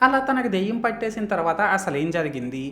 అలా తనకు దెయ్యం పట్టేసిన తర్వాత అసలేం జరిగింది?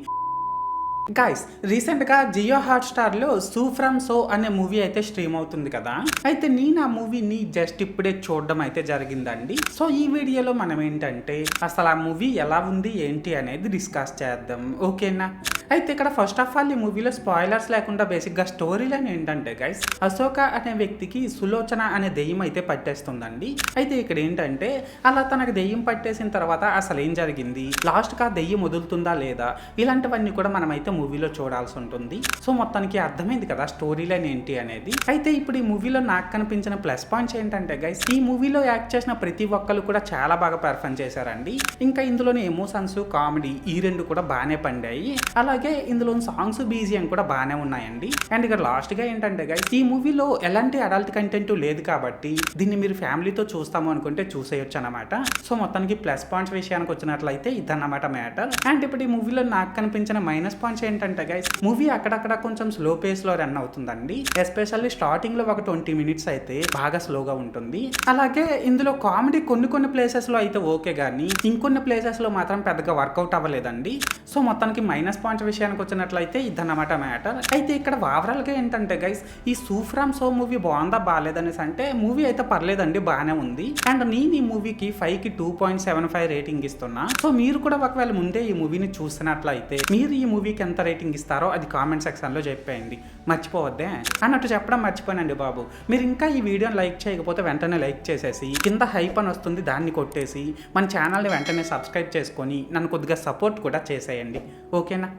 గైస్ రీసెంట్‌గా జియో హాట్‌స్టార్‌లో 'సూ ఫ్రమ్ సో' అనే మూవీ అయితే స్ట్రీమ్ అవుతుంది కదా! అయితే నేను ఆ మూవీని జస్ట్ ఇప్పుడే చూడడం అయితే జరిగిందండి. సో ఈ వీడియోలో మనం ఏంటంటే అసలు ఆ మూవీ ఎలా ఉంది ఏంటి అనేది డిస్కస్ చేద్దాం. ఓకేనా? అయితే ఇక్కడ ఫస్ట్ ఆఫ్ ఆల్ ఈ మూవీలో స్పాయిలర్స్ లేకుండా బేసిక్‌గా స్టోరీ లైన్ ఏంటంటే గైస్ అశోక అనే వ్యక్తికి సులోచన అనే దెయ్యం అయితే పట్టేస్తుందండి. అయితే ఇక్కడ ఏంటంటే అలా తనకు దెయ్యం పట్టేసిన తర్వాత అసలేం జరిగింది? లాస్ట్‌కి ఆ దెయ్యం వదులుతుందా లేదా? ఇలాంటివన్నీ కూడా మనమైతే మూవీలో చూడాల్సి ఉంటుంది. సో మొత్తానికి అర్థమైంది కదా స్టోరీ లైన్ ఏంటి అనేది. అయితే ఇప్పుడు ఈ మూవీలో నాకు కనిపించిన ప్లస్ పాయింట్స్ ఏంటంటే గైస్ ఈ మూవీలో యాక్ట్ చేసిన ప్రతి ఒక్కరు కూడా చాలా బాగా పెర్ఫార్మ్ చేశారండి. ఇంకా ఇందులోని ఎమోషన్స్, కామెడీ ఈ రెండు కూడా బాగానే పండాయి. అలాగే ఇందులో సాంగ్స్, బీజిఎం కూడా బాగానే ఉన్నాయండి. అండ్ ఇక్కడ లాస్ట్ గా ఏంటంటే గైస్ ఈ మూవీలో ఎలాంటి అడల్ట్ కంటెంట్ లేదు కాబట్టి దీన్ని మీరు ఫ్యామిలీతో చూస్తాము అనుకుంటే చూసేయొచ్చు అనమాట. సో మొత్తానికి ప్లస్ పాయింట్స్ విషయానికి వచ్చినట్లయితే ఇదన్నమాట మ్యాటర్. అండ్ ఇప్పుడు ఈ మూవీలో నాకు కనిపించిన మైనస్ పాయింట్స్ ఏంటంటే గైస్ మూవీ అక్కడక్కడ కొంచెం స్లో పేస్ లో రన్ అవుతుందండి. ఎస్పెషల్లీ స్టార్టింగ్ లో ఒక 20 మినిట్స్ అయితే బాగా స్లోగా ఉంటుంది. అలాగే ఇందులో కామెడీ కొన్ని ప్లేసెస్ లో అయితే ఓకే గానీ ఇంకొన్ని ప్లేసెస్ లో మాత్రం పెద్దగా వర్కౌట్ అవ్వలేదండి. సో మొత్తానికి మైనస్ పాయింట్స్ విషయానికి వచ్చినట్లయితే ఇదన్నమాట మ్యాటర్. అయితే ఇక్కడ ఓవరాల్ గా ఏంటంటే గైస్ ఈ 'సూ ఫ్రమ్ సో' మూవీ బాగుందా బాగాలేదనేసి అంటే మూవీ అయితే పర్లేదండి, బాగానే ఉంది. అండ్ నేను ఈ మూవీకి 5కి 2.75 రేటింగ్ ఇస్తున్నా. సో మీరు కూడా ఒకవేళ ముందే ఈ మూవీని చూసినట్లయితే మీరు ఈ మూవీకి ఎంత రేటింగ్ ఇస్తారో అది కామెంట్ సెక్షన్ లో చెప్పేయండి. మర్చిపోవద్దే. అన్నట్టు చెప్పడం మర్చిపోయానండి బాబు. మీరు ఇంకా ఈ వీడియోని లైక్ చేయకపోతే వెంటనే లైక్ చేసేసి కింద హైప్ అని వస్తుంది దాన్ని కొట్టేసి మన ఛానల్ని వెంటనే సబ్స్క్రైబ్ చేసుకొని నన్ను కొద్దిగా సపోర్ట్ కూడా చేసేయండి. ఓకేనా?